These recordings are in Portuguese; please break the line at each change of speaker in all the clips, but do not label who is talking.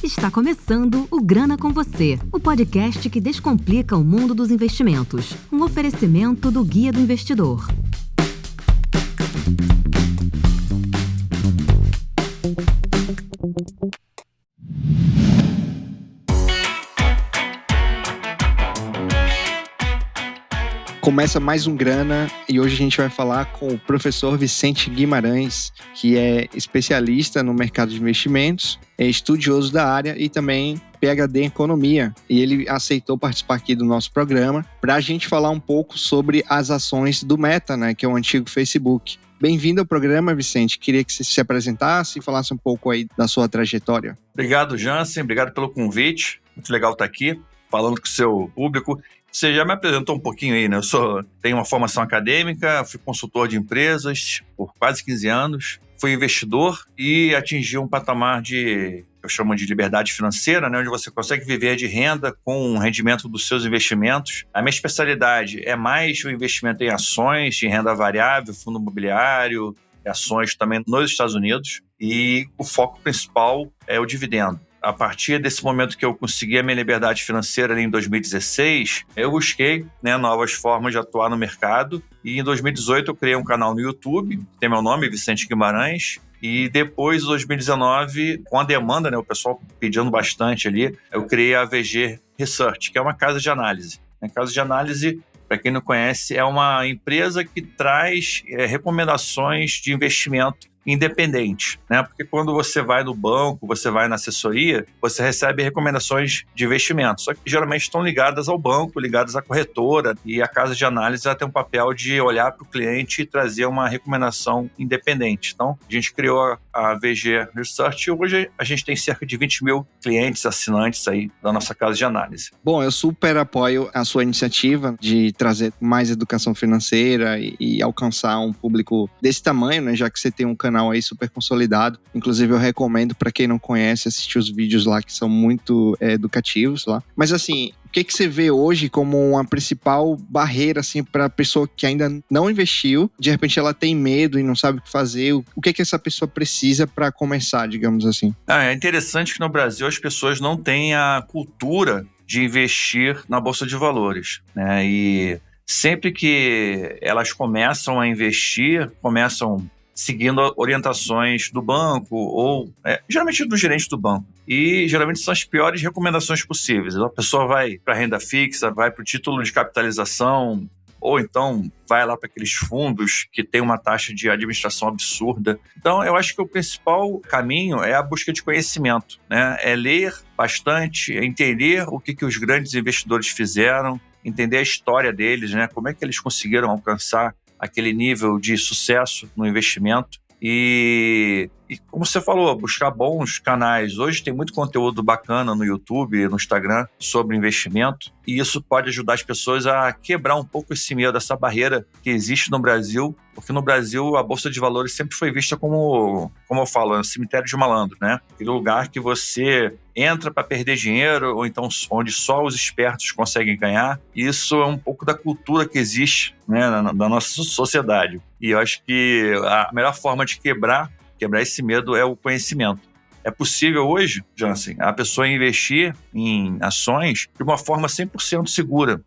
Está começando o Grana com Você, o podcast que descomplica o mundo dos investimentos. Um oferecimento do Guia do Investidor.
Começa mais um Grana e hoje a gente vai falar com o professor Vicente Guimarães, que é especialista no mercado de investimentos, é estudioso da área e também PhD em economia. E ele aceitou participar aqui do nosso programa para a gente falar um pouco sobre as ações do Meta, né, que é o antigo Facebook. Bem-vindo ao programa, Vicente. Queria que você se apresentasse e falasse um pouco aí da sua trajetória.
Obrigado, Jansen. Obrigado pelo convite. Muito legal estar aqui falando com o seu público. Você já me apresentou um pouquinho aí, né? Tenho uma formação acadêmica, fui consultor de empresas por quase 15 anos, fui investidor e atingi um patamar eu chamo de liberdade financeira, né? Onde você consegue viver de renda com o rendimento dos seus investimentos. A minha especialidade é mais o investimento em ações, em renda variável, fundo imobiliário, ações também nos Estados Unidos. E o foco principal é o dividendo. A partir desse momento que eu consegui a minha liberdade financeira ali em 2016, eu busquei, novas formas de atuar no mercado. E em 2018 eu criei um canal no YouTube, que tem meu nome, Vicente Guimarães. E depois, em 2019, com a demanda, o pessoal pedindo bastante ali, eu criei a VG Research, que é uma casa de análise. A casa de análise, para quem não conhece, é uma empresa que traz recomendações de investimento independente, Porque quando você vai no banco, você vai na assessoria, você recebe recomendações de investimento, só que geralmente estão ligadas ao banco, ligadas à corretora, e a casa de análise ela tem um papel de olhar para o cliente e trazer uma recomendação independente. Então, a gente criou a VG Research e hoje a gente tem cerca de 20 mil clientes assinantes aí da nossa casa de análise.
Bom, eu super apoio a sua iniciativa de trazer mais educação financeira e alcançar um público desse tamanho, já que você tem um canal aí super consolidado. Inclusive, eu recomendo para quem não conhece assistir os vídeos lá que são muito educativos lá. Mas assim, o que você vê hoje como uma principal barreira assim para a pessoa que ainda não investiu, de repente ela tem medo e não sabe o que fazer? O que essa pessoa precisa para começar, digamos assim?
É interessante que no Brasil as pessoas não têm a cultura de investir na Bolsa de Valores, E sempre que elas começam a investir, começam seguindo orientações do banco ou geralmente do gerente do banco. E geralmente são as piores recomendações possíveis. A pessoa vai para a renda fixa, vai para o título de capitalização, ou então vai lá para aqueles fundos que tem uma taxa de administração absurda. Então, eu acho que o principal caminho é a busca de conhecimento, É ler bastante, entender o que os grandes investidores fizeram, entender a história deles, Como é que eles conseguiram alcançar aquele nível de sucesso no investimento e como você falou, buscar bons canais. Hoje tem muito conteúdo bacana no YouTube e no Instagram sobre investimento e isso pode ajudar as pessoas a quebrar um pouco esse medo, essa barreira que existe no Brasil, porque no Brasil a Bolsa de Valores sempre foi vista como eu falo, um cemitério de malandro, Aquele lugar que você entra para perder dinheiro ou então onde só os espertos conseguem ganhar. Isso é um pouco da cultura que existe, da nossa sociedade. E eu acho que a melhor forma de quebrar esse medo é o conhecimento. É possível hoje, Jansen, a pessoa investir em ações de uma forma 100% segura,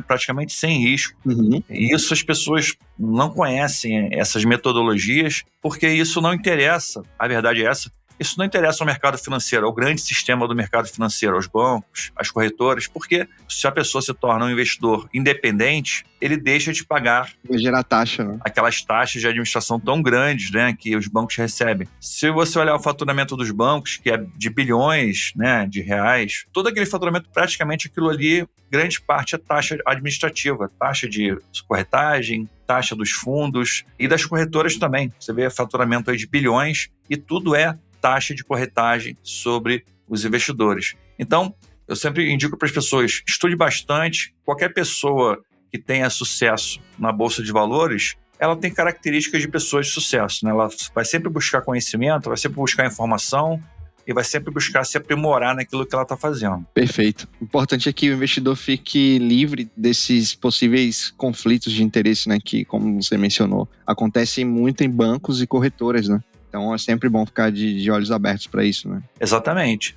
praticamente sem risco.
Uhum.
E isso as pessoas não conhecem essas metodologias porque isso não interessa, a verdade é essa, isso não interessa ao mercado financeiro, ao grande sistema do mercado financeiro, aos bancos, às corretoras, porque se a pessoa se torna um investidor independente, ele deixa de pagar
vai gerar taxa,
aquelas taxas de administração tão grandes, que os bancos recebem. Se você olhar o faturamento dos bancos, que é de bilhões, de reais, todo aquele faturamento, praticamente aquilo ali, grande parte é taxa administrativa, taxa de corretagem, taxa dos fundos e das corretoras também. Você vê faturamento aí de bilhões e tudo é taxa de corretagem sobre os investidores. Então, eu sempre indico para as pessoas, estude bastante. Qualquer pessoa que tenha sucesso na Bolsa de Valores, ela tem características de pessoas de sucesso, Ela vai sempre buscar conhecimento, vai sempre buscar informação e vai sempre buscar se aprimorar naquilo que ela está fazendo.
Perfeito. O importante é que o investidor fique livre desses possíveis conflitos de interesse, que, como você mencionou, acontecem muito em bancos e corretoras, Então é sempre bom ficar de olhos abertos para isso, né?
Exatamente.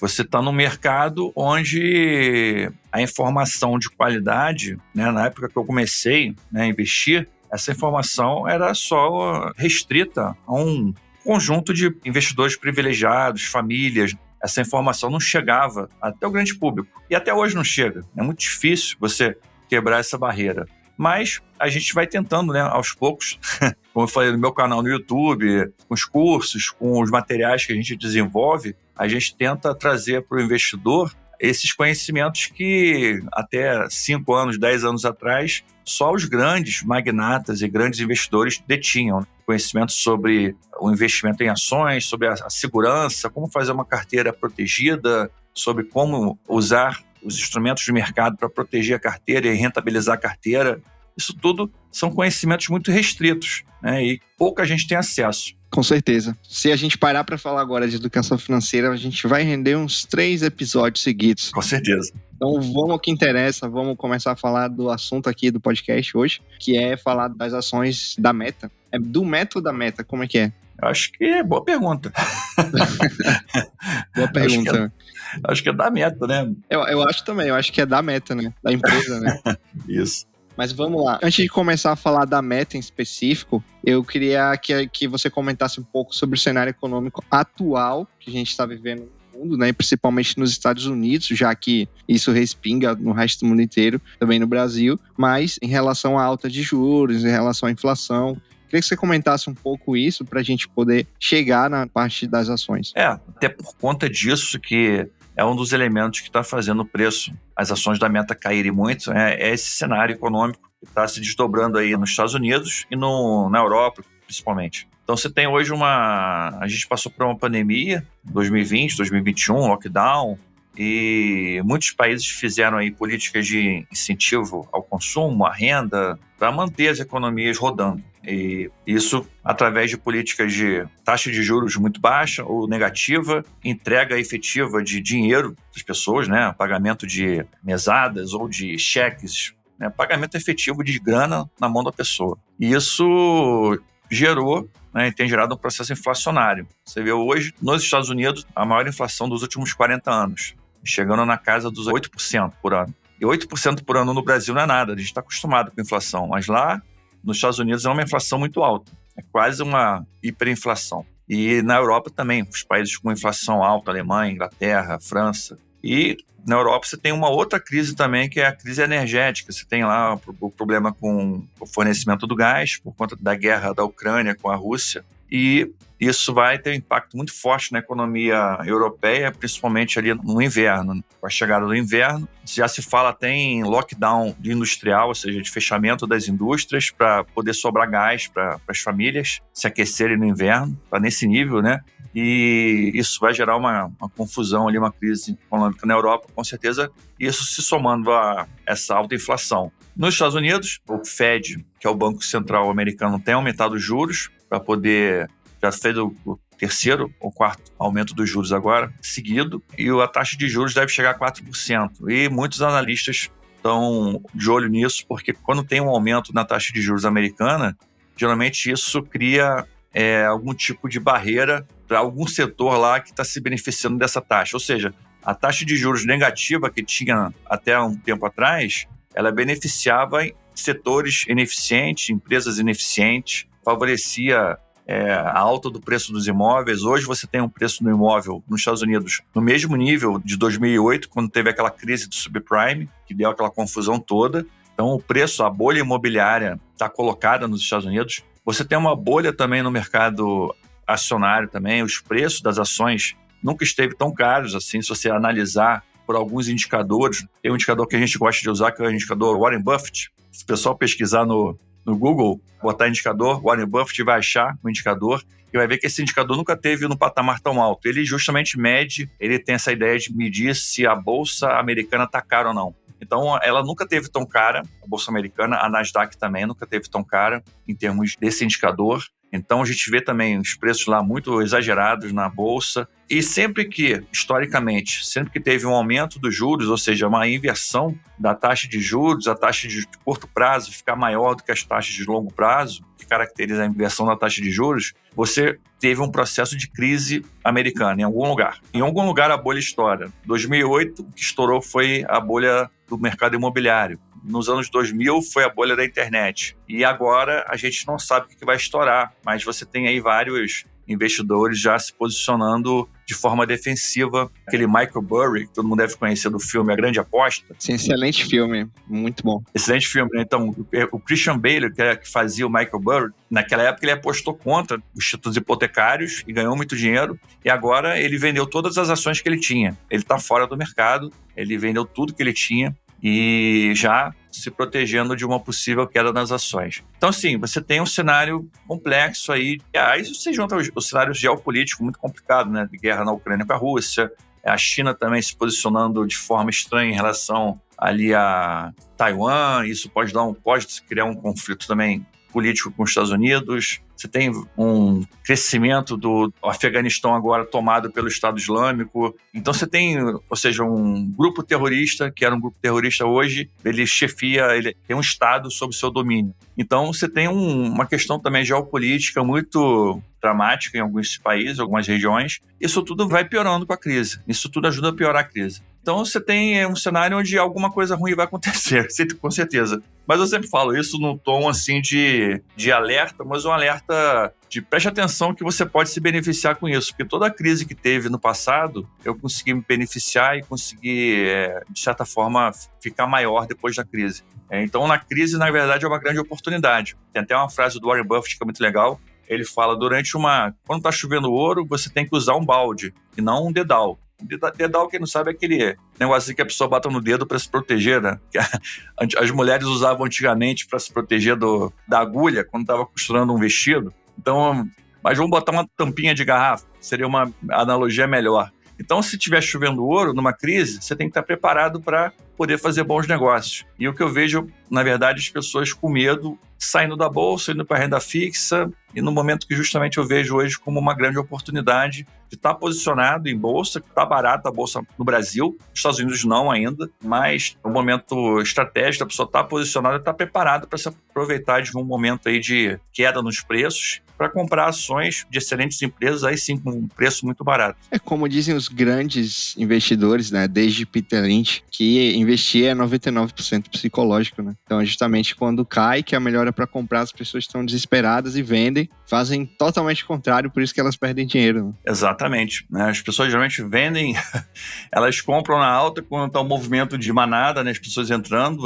Você está num mercado onde a informação de qualidade, né, na época que eu comecei, né, a investir, essa informação era só restrita a um conjunto de investidores privilegiados, famílias. Essa informação não chegava até o grande público. E até hoje não chega. É muito difícil você quebrar essa barreira. Mas a gente vai tentando, né, aos poucos, como eu falei no meu canal no YouTube, com os cursos, com os materiais que a gente desenvolve, a gente tenta trazer para o investidor esses conhecimentos que até 5 anos, 10 anos atrás, só os grandes magnatas e grandes investidores detinham. Conhecimento sobre o investimento em ações, sobre a segurança, como fazer uma carteira protegida, sobre como usar os instrumentos de mercado para proteger a carteira e rentabilizar a carteira. Isso tudo são conhecimentos muito restritos, né? E pouca gente tem acesso.
Com certeza. Se a gente parar para falar agora de educação financeira, a gente vai render uns 3 episódios seguidos.
Com certeza.
Então vamos ao que interessa, vamos começar a falar do assunto aqui do podcast hoje, que é falar das ações da Meta. É do Meta ou da Meta? Como é que é?
Eu acho que é boa pergunta.
Boa pergunta.
Acho que é da Meta, né?
Eu acho também, eu acho que é da Meta, né? Da empresa, né?
Isso.
Mas vamos lá. Antes de começar a falar da Meta em específico, eu queria que você comentasse um pouco sobre o cenário econômico atual que a gente está vivendo no mundo, né? Principalmente nos Estados Unidos, já que isso respinga no resto do mundo inteiro, também no Brasil. Mas em relação à alta de juros, em relação à inflação, queria que você comentasse um pouco isso para a gente poder chegar na parte das ações.
Até por conta disso que é um dos elementos que está fazendo o preço, as ações da Meta caírem muito, é esse cenário econômico que está se desdobrando aí nos Estados Unidos e na Europa, principalmente. Então você tem hoje a gente passou por uma pandemia, 2020, 2021, lockdown, e muitos países fizeram aí políticas de incentivo ao consumo, à renda, para manter as economias rodando. E isso através de políticas de taxa de juros muito baixa ou negativa, entrega efetiva de dinheiro das pessoas, né? Pagamento de mesadas ou de cheques, né? Pagamento efetivo de grana na mão da pessoa. E isso gerou, né, e tem gerado um processo inflacionário. Você vê hoje, nos Estados Unidos, a maior inflação dos últimos 40 anos, chegando na casa dos 8% por ano. E 8% por ano no Brasil não é nada, a gente está acostumado com inflação, mas lá nos Estados Unidos é uma inflação muito alta, é quase uma hiperinflação. E na Europa também, os países com inflação alta, Alemanha, Inglaterra, França. E na Europa você tem uma outra crise também, que é a crise energética. Você tem lá o problema com o fornecimento do gás, por conta da guerra da Ucrânia com a Rússia. E isso vai ter um impacto muito forte na economia europeia, principalmente ali no inverno. Com a chegada do inverno, já se fala até em lockdown industrial, ou seja, de fechamento das indústrias para poder sobrar gás para as famílias se aquecerem no inverno, está nesse nível, né? E isso vai gerar uma confusão ali, uma crise econômica na Europa, com certeza, isso se somando a essa alta inflação. Nos Estados Unidos, o Fed, que é o Banco Central americano, tem aumentado os juros para poder, já fez o terceiro ou quarto aumento dos juros agora, seguido, e a taxa de juros deve chegar a 4%. E muitos analistas estão de olho nisso, porque quando tem um aumento na taxa de juros americana, geralmente isso cria algum tipo de barreira para algum setor lá que está se beneficiando dessa taxa. Ou seja, a taxa de juros negativa que tinha até um tempo atrás, ela beneficiava setores ineficientes, empresas ineficientes, favorecia a alta do preço dos imóveis. Hoje você tem um preço do imóvel nos Estados Unidos no mesmo nível de 2008, quando teve aquela crise do subprime, que deu aquela confusão toda. Então o preço, a bolha imobiliária está colocada nos Estados Unidos. Você tem uma bolha também no mercado acionário também. Os preços das ações nunca esteve tão caros assim, se você analisar por alguns indicadores. Tem um indicador que a gente gosta de usar, que é o indicador Warren Buffett. Se o pessoal pesquisar no Google, botar indicador, Warren Buffett vai achar o indicador e vai ver que esse indicador nunca teve no patamar tão alto. Ele justamente mede, ele tem essa ideia de medir se a bolsa americana está cara ou não. Então, ela nunca teve tão cara, a bolsa americana, a Nasdaq também nunca teve tão cara em termos desse indicador. Então a gente vê também os preços lá muito exagerados na bolsa. E sempre que, historicamente, sempre que teve um aumento dos juros, ou seja, uma inversão da taxa de juros, a taxa de curto prazo ficar maior do que as taxas de longo prazo, que caracteriza a inversão da taxa de juros, você teve um processo de crise americana em algum lugar. Em algum lugar a bolha estoura. Em 2008, o que estourou foi a bolha do mercado imobiliário. Nos anos 2000 foi a bolha da internet. E agora a gente não sabe o que vai estourar, mas você tem aí vários investidores já se posicionando de forma defensiva. Aquele Michael Burry, que todo mundo deve conhecer do filme A Grande Aposta.
Sim, excelente filme, muito bom.
Excelente filme, né? Então, o Christian Bale, que fazia o Michael Burry, naquela época ele apostou contra os títulos hipotecários e ganhou muito dinheiro. E agora ele vendeu todas as ações que ele tinha. Ele está fora do mercado, ele vendeu tudo que ele tinha e já se protegendo de uma possível queda nas ações. Então, sim, você tem um cenário complexo aí. Aí você junta o cenário geopolítico muito complicado, né? De guerra na Ucrânia com a Rússia, a China também se posicionando de forma estranha em relação ali a Taiwan. Isso pode criar um conflito também político com os Estados Unidos. Você tem um crescimento do Afeganistão agora tomado pelo Estado Islâmico. Então você tem, ou seja, um grupo terrorista, que era um grupo terrorista hoje, ele tem um Estado sob seu domínio. Então você tem uma questão também geopolítica muito dramática em alguns países, algumas regiões. Isso tudo vai piorando com a crise. Isso tudo ajuda a piorar a crise. Então você tem um cenário onde alguma coisa ruim vai acontecer, com certeza. Mas eu sempre falo isso num tom assim de alerta, mas um alerta de preste atenção que você pode se beneficiar com isso. Porque toda a crise que teve no passado, eu consegui me beneficiar e consegui, de certa forma, ficar maior depois da crise. Então, na crise, na verdade, é uma grande oportunidade. Tem até uma frase do Warren Buffett que é muito legal. Ele fala, quando está chovendo ouro, você tem que usar um balde e não um dedal. Dedal, quem não sabe, é aquele negócio que a pessoa bota no dedo para se proteger, né? As mulheres usavam antigamente para se proteger da agulha quando estava costurando um vestido. Então, mas vamos botar uma tampinha de garrafa, seria uma analogia melhor. Então, se estiver chovendo ouro numa crise, você tem que estar preparado para poder fazer bons negócios. E o que eu vejo, na verdade, as pessoas com medo saindo da bolsa, indo para a renda fixa, e no momento que justamente eu vejo hoje como uma grande oportunidade de estar posicionado em bolsa, que está barata a bolsa no Brasil, nos Estados Unidos não ainda, mas é um momento estratégico, a pessoa está posicionada e está preparada para se aproveitar de um momento aí de queda nos preços, para comprar ações de excelentes empresas, aí sim, com um preço muito barato.
É como dizem os grandes investidores, né, desde Peter Lynch, que investir é 99% psicológico, né? Então é justamente quando cai que a melhor é para comprar, as pessoas estão desesperadas e vendem, fazem totalmente o contrário, por isso que elas perdem dinheiro. Né?
Exatamente. Né? As pessoas geralmente vendem, elas compram na alta quando está o movimento de manada, né? As pessoas entram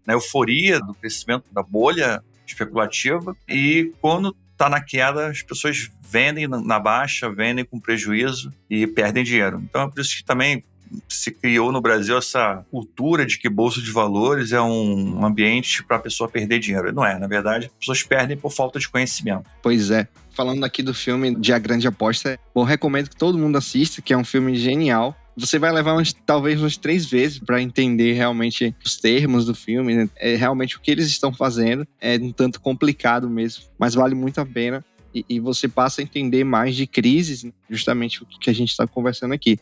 na euforia do crescimento da bolha especulativa, e quando está na queda, as pessoas vendem na baixa, vendem com prejuízo e perdem dinheiro. Então é por isso que também se criou no Brasil essa cultura de que bolsa de valores é um ambiente para a pessoa perder dinheiro. Não é, na verdade, as pessoas perdem por falta de conhecimento.
Pois é. Falando aqui do filme de A Grande Aposta, eu recomendo que todo mundo assista, que é um filme genial. Você vai levar talvez umas 3 vezes para entender realmente os termos do filme, né? É realmente o que eles estão fazendo. É um tanto complicado mesmo, mas vale muito a pena. E você passa a entender mais de crises, justamente o que a gente está conversando aqui.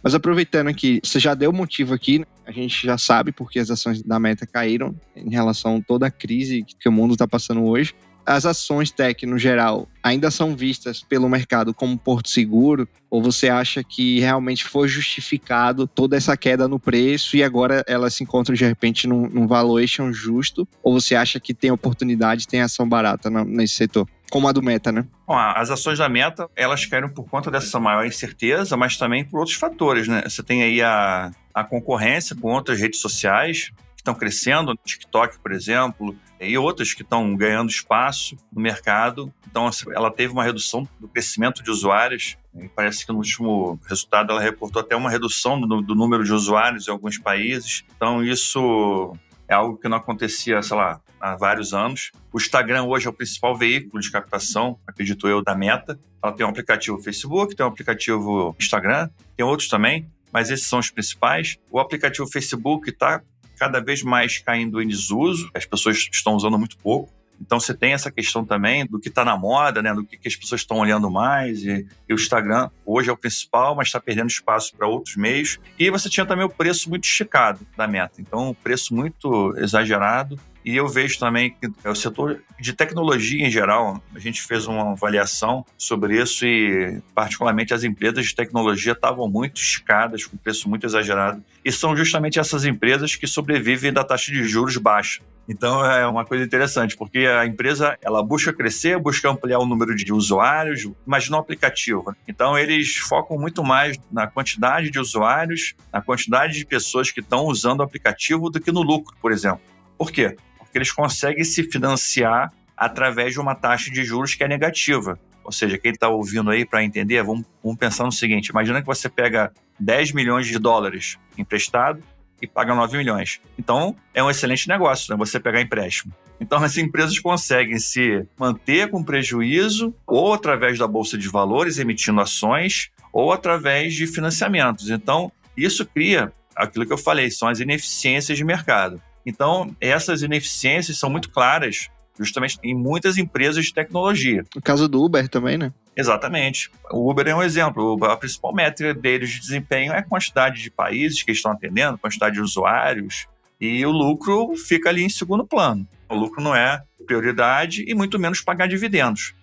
Mas aproveitando aqui, você já deu motivo aqui, né? A gente já sabe porque as ações da Meta caíram em relação a toda a crise que o mundo está passando hoje. As ações tech, no geral, ainda são vistas pelo mercado como porto seguro? Ou você acha que realmente foi justificado toda essa queda no preço e agora ela se encontra, de repente, num valuation justo? Ou você acha que tem oportunidade, tem ação barata nesse setor? Como a do Meta, né?
Bom, as ações da Meta, elas caíram por conta dessa maior incerteza, mas também por outros fatores, né? Você tem aí a concorrência com outras redes sociais que estão crescendo, o TikTok, por exemplo, e outras que estão ganhando espaço no mercado. Então, ela teve uma redução do crescimento de usuários. E parece que no último resultado ela reportou até uma redução do número de usuários em alguns países. Então, isso é algo que não acontecia, sei lá, há vários anos. O Instagram hoje é o principal veículo de captação, acredito eu, da Meta. Ela tem um aplicativo Facebook, tem um aplicativo Instagram, tem outros também, mas esses são os principais. O aplicativo Facebook está cada vez mais caindo em desuso, as pessoas estão usando muito pouco. Então você tem essa questão também do que está na moda, né? Do que as pessoas estão olhando mais. E o Instagram hoje é o principal, mas está perdendo espaço para outros meios. E você tinha também o preço muito esticado da Meta. Então, o preço muito exagerado. E eu vejo também que o setor de tecnologia em geral, a gente fez uma avaliação sobre isso e, particularmente, as empresas de tecnologia estavam muito esticadas, com preço muito exagerado. E são justamente essas empresas que sobrevivem da taxa de juros baixa. Então, é uma coisa interessante, porque a empresa ela busca crescer, busca ampliar o número de usuários, imagina um aplicativo, né? Então, eles focam muito mais na quantidade de usuários, na quantidade de pessoas que estão usando o aplicativo do que no lucro, por exemplo. Por quê? Porque eles conseguem se financiar através de uma taxa de juros que é negativa. Ou seja, quem está ouvindo aí para entender, vamos pensar no seguinte, imagina que você pega 10 milhões de dólares emprestado e paga 9 milhões. Então, é um excelente negócio, né? Você pegar empréstimo. Então, as empresas conseguem se manter com prejuízo ou através da Bolsa de Valores, emitindo ações, ou através de financiamentos. Então, isso cria aquilo que eu falei, são as ineficiências de mercado. Então, essas ineficiências são muito claras justamente em muitas empresas de tecnologia.
No caso do Uber também, né?
Exatamente. O Uber é um exemplo. A principal métrica deles de desempenho é a quantidade de países que estão atendendo, quantidade de usuários, e o lucro fica ali em segundo plano. O lucro não é prioridade e muito menos pagar dividendos.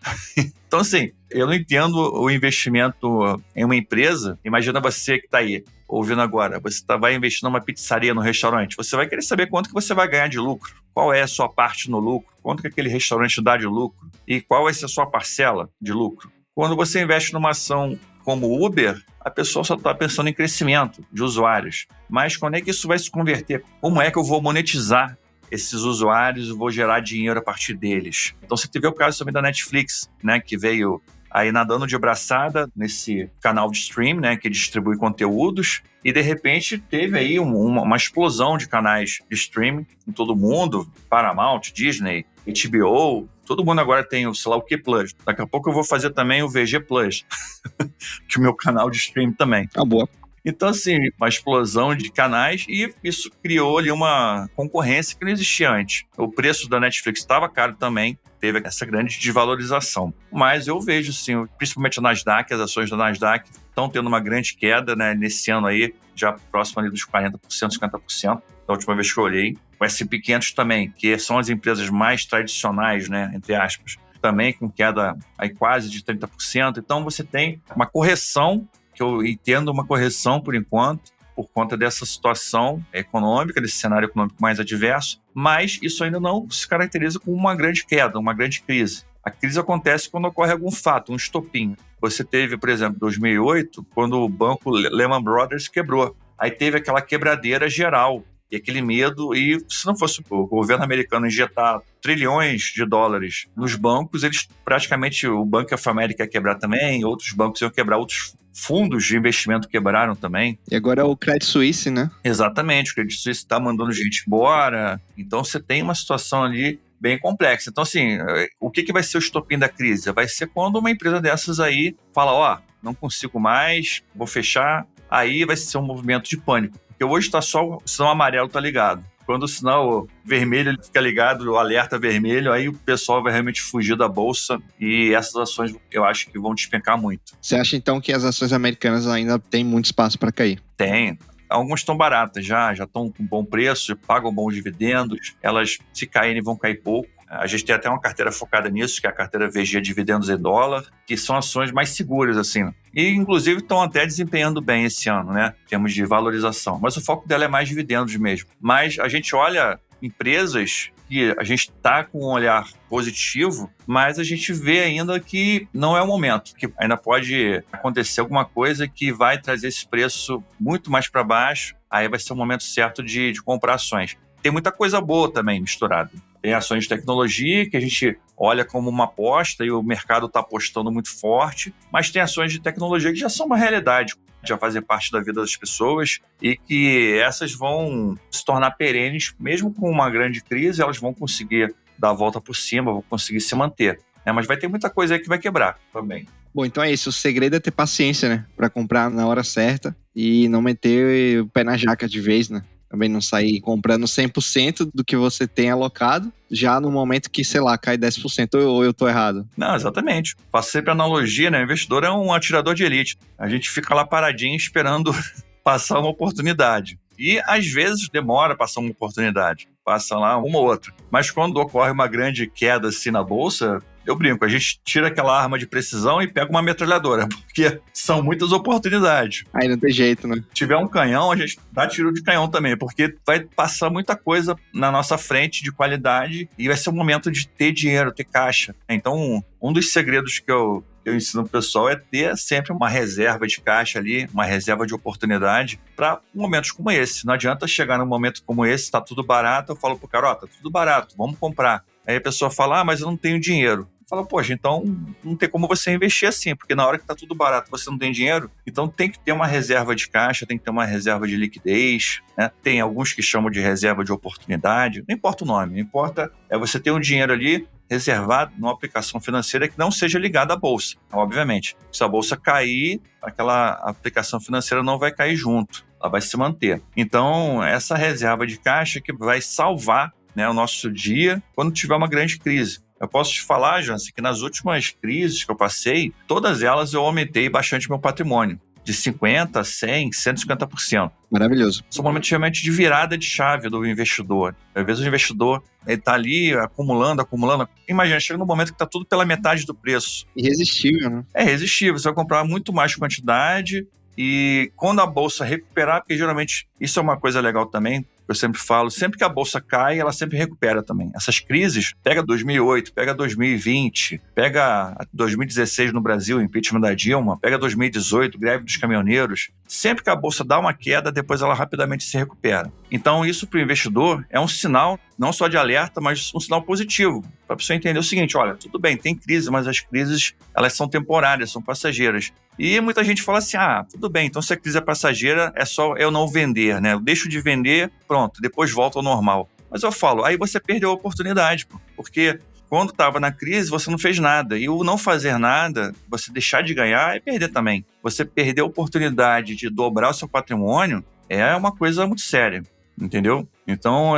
Então, assim, eu não entendo o investimento em uma empresa. Imagina você que está aí ouvindo agora, você vai investir numa pizzaria, num restaurante, você vai querer saber quanto que você vai ganhar de lucro, qual é a sua parte no lucro, quanto que aquele restaurante dá de lucro e qual vai ser a sua parcela de lucro. Quando você investe numa ação como o Uber, a pessoa só está pensando em crescimento de usuários. Mas quando é que isso vai se converter? Como é que eu vou monetizar esses usuários e vou gerar dinheiro a partir deles? Então você teve o caso também da Netflix, né, que veio aí nadando de braçada nesse canal de stream, né, que distribui conteúdos, e de repente teve aí uma explosão de canais de streaming em todo mundo, Paramount, Disney, HBO, todo mundo agora tem o, sei lá o que Plus. Daqui a pouco eu vou fazer também o VG Plus, que é o meu canal de stream também.
Ah, boa.
Então, assim, uma explosão de canais e isso criou ali uma concorrência que não existia antes. O preço da Netflix estava caro também, teve essa grande desvalorização. Mas eu vejo, sim, principalmente a Nasdaq, as ações da Nasdaq estão tendo uma grande queda, né, nesse ano aí, já próximo ali dos 40%, 50%, da última vez que eu olhei. O S&P 500 também, que são as empresas mais tradicionais, né, entre aspas, também com queda aí quase de 30%. Então, você tem uma correção, que eu entendo uma correção por enquanto, por conta dessa situação econômica, desse cenário econômico mais adverso, mas isso ainda não se caracteriza como uma grande queda, uma grande crise. A crise acontece quando ocorre algum fato, um estopim. Você teve, por exemplo, 2008, quando o banco Lehman Brothers quebrou. Aí teve aquela quebradeira geral e aquele medo, e se não fosse o governo americano injetar trilhões de dólares nos bancos, eles praticamente, o Bank of America ia quebrar também, outros bancos iam quebrar, outros fundos de investimento quebraram também.
E agora é o Credit Suisse, né?
Exatamente, o Credit Suisse está mandando gente embora, então você tem uma situação ali bem complexa. Então, assim, o que vai ser o estopim da crise? Vai ser quando uma empresa dessas aí fala, não consigo mais, vou fechar, aí vai ser um movimento de pânico. Porque hoje está só o sinal amarelo tá ligado. Quando o sinal vermelho fica ligado, o alerta vermelho, aí o pessoal vai realmente fugir da bolsa e essas ações eu acho que vão despencar muito.
Você acha então que as ações americanas ainda têm muito espaço para cair?
Tem. Algumas estão baratas já estão com bom preço, pagam bons dividendos, elas se caírem vão cair pouco. A gente tem até uma carteira focada nisso, que é a carteira VG Dividendos em Dólar, que são ações mais seguras, assim. E, inclusive, estão até desempenhando bem esse ano, né? Em termos de valorização. Mas o foco dela é mais dividendos mesmo. Mas a gente olha empresas que a gente está com um olhar positivo, mas a gente vê ainda que não é o momento, que ainda pode acontecer alguma coisa que vai trazer esse preço muito mais para baixo, aí vai ser o momento certo de comprar ações. Tem muita coisa boa também misturada. Tem ações de tecnologia que a gente olha como uma aposta e o mercado está apostando muito forte, mas tem ações de tecnologia que já são uma realidade, já fazem parte da vida das pessoas e que essas vão se tornar perenes, mesmo com uma grande crise, elas vão conseguir dar a volta por cima, vão conseguir se manter. Mas vai ter muita coisa aí que vai quebrar também.
Bom, então é isso. O segredo é ter paciência, né? Para comprar na hora certa e não meter o pé na jaca de vez, né? Também não sair comprando 100% do que você tem alocado, já no momento que, sei lá, cai 10%, ou eu tô errado.
Não, exatamente. Faço sempre analogia, né? O investidor é um atirador de elite. A gente fica lá paradinho esperando passar uma oportunidade. E, às vezes, demora a passar uma oportunidade. Passa lá uma ou outra. Mas quando ocorre uma grande queda assim na bolsa, eu brinco, a gente tira aquela arma de precisão e pega uma metralhadora, porque são muitas oportunidades.
Aí não tem jeito, né?
Se tiver um canhão, a gente dá tiro de canhão também, porque vai passar muita coisa na nossa frente de qualidade e vai ser o momento de ter dinheiro, ter caixa. Então, um dos segredos que eu ensino pro pessoal é ter sempre uma reserva de caixa ali, uma reserva de oportunidade para momentos como esse. Não adianta chegar num momento como esse, tá tudo barato, eu falo pro cara, tá tudo barato, vamos comprar. Aí a pessoa fala, mas eu não tenho dinheiro. Fala, poxa, então não tem como você investir assim, porque na hora que tá tudo barato você não tem dinheiro, então tem que ter uma reserva de caixa, tem que ter uma reserva de liquidez, né? Tem alguns que chamam de reserva de oportunidade, não importa o nome, não importa, é você ter um dinheiro ali reservado numa aplicação financeira que não seja ligada à bolsa, obviamente. Se a bolsa cair, aquela aplicação financeira não vai cair junto, ela vai se manter. Então, essa reserva de caixa que vai salvar, né, o nosso dia quando tiver uma grande crise. Eu posso te falar, Jansen, que nas últimas crises que eu passei, todas elas eu aumentei bastante meu patrimônio, de 50%, 100%, 150%.
Maravilhoso.
São momentos realmente de virada de chave do investidor. Às vezes o investidor está ali acumulando. Imagina, chega num momento que está tudo pela metade do preço.
Irresistível, né?
É irresistível, você vai comprar muito mais quantidade e quando a bolsa recuperar, porque geralmente isso é uma coisa legal também, eu sempre falo, sempre que a bolsa cai, ela sempre recupera também. Essas crises, pega 2008, pega 2020, pega 2016 no Brasil, impeachment da Dilma, pega 2018, greve dos caminhoneiros. Sempre que a bolsa dá uma queda, depois ela rapidamente se recupera. Então isso para o investidor é um sinal, não só de alerta, mas um sinal positivo. Para a pessoa entender o seguinte, olha, tudo bem, tem crise, mas as crises elas são temporárias, são passageiras. E muita gente fala assim, tudo bem, então se a crise é passageira, é só eu não vender, né? Eu deixo de vender, pronto, depois volta ao normal. Mas eu falo, aí você perdeu a oportunidade, porque quando estava na crise, você não fez nada. E o não fazer nada, você deixar de ganhar, é perder também. Você perder a oportunidade de dobrar o seu patrimônio é uma coisa muito séria, entendeu? Então,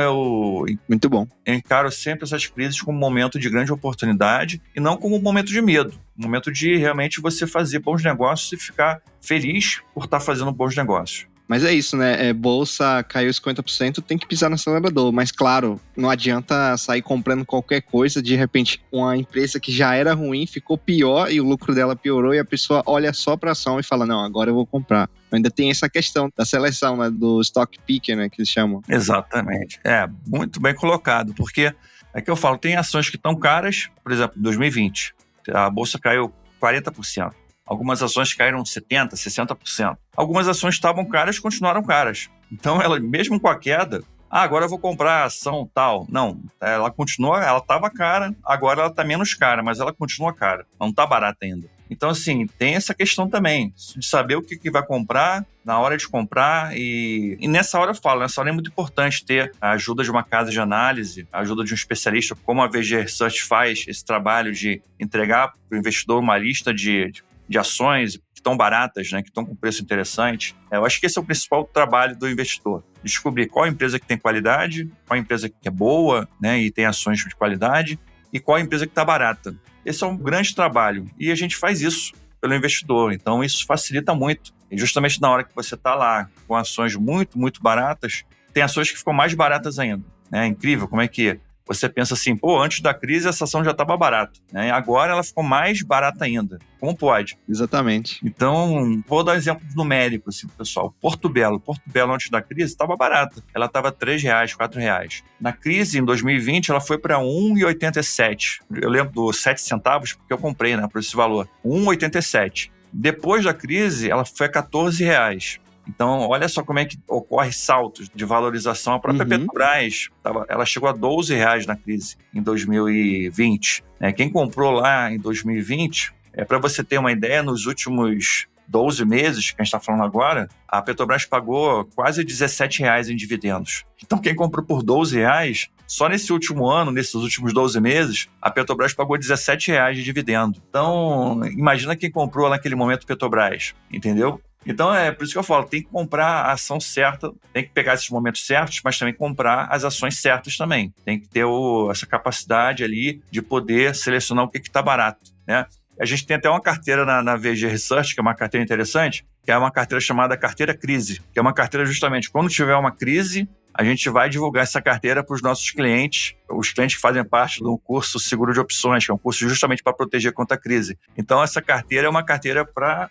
muito bom.
Eu encaro sempre essas crises como um momento de grande oportunidade e não como um momento de medo. Um momento de realmente você fazer bons negócios e ficar feliz por estar fazendo bons negócios.
Mas é isso, né? Bolsa caiu 50%, tem que pisar no acelerador. Mas claro, não adianta sair comprando qualquer coisa. De repente, uma empresa que já era ruim ficou pior e o lucro dela piorou e a pessoa olha só para a ação e fala, não, agora eu vou comprar. Ainda tem essa questão da seleção, né? Do stock picker, né? Que eles chamam.
Exatamente. Muito bem colocado. Porque é que eu falo, tem ações que estão caras, por exemplo, em 2020, a bolsa caiu 40%. Algumas ações caíram 70%, 60%. Algumas ações estavam caras e continuaram caras. Então, ela, mesmo com a queda, agora eu vou comprar a ação tal. Não, ela continua, ela estava cara, agora ela está menos cara, mas ela continua cara. Não está barata ainda. Então, assim, tem essa questão também, de saber o que vai comprar, na hora de comprar. E nessa hora eu falo, nessa hora é muito importante ter a ajuda de uma casa de análise, a ajuda de um especialista, como a VG Research faz esse trabalho de entregar para o investidor uma lista de ações que estão baratas, né, que estão com preço interessante. Eu acho que esse é o principal trabalho do investidor. Descobrir qual empresa que tem qualidade, qual empresa que é boa, né, e tem ações de qualidade, e qual empresa que está barata. Esse é um grande trabalho. E a gente faz isso pelo investidor. Então, isso facilita muito. E justamente na hora que você está lá com ações muito, muito baratas, tem ações que ficam mais baratas ainda. É incrível como é que você pensa assim, antes da crise essa ação já estava barata, né? Agora ela ficou mais barata ainda. Como pode?
Exatamente.
Então, vou dar um exemplo numérico, assim, pessoal. Porto Belo antes da crise estava barata. Ela estava R$3, R$4. Na crise, em 2020, ela foi para 1,87. Eu lembro dos 7 centavos, porque eu comprei, né, por esse valor. 1,87. Depois da crise, ela foi a R$14. Então, olha só como é que ocorre saltos de valorização. A própria Petrobras, ela chegou a R$12 na crise em 2020. Quem comprou lá em 2020, para você ter uma ideia, nos últimos 12 meses, que a gente está falando agora, a Petrobras pagou quase R$17 em dividendos. Então, quem comprou por R$12, só nesse último ano, nesses últimos 12 meses, a Petrobras pagou R$17 de dividendo. Então, imagina quem comprou naquele momento Petrobras, entendeu? Então, é por isso que eu falo, tem que comprar a ação certa, tem que pegar esses momentos certos, mas também comprar as ações certas também. Tem que ter essa capacidade ali de poder selecionar o que está barato, né? A gente tem até uma carteira na VG Research, que é uma carteira interessante, que é uma carteira chamada Carteira Crise, que é uma carteira justamente, quando tiver uma crise, a gente vai divulgar essa carteira para os nossos clientes, os clientes que fazem parte do curso Seguro de Opções, que é um curso justamente para proteger contra a crise. Então, essa carteira é uma carteira para,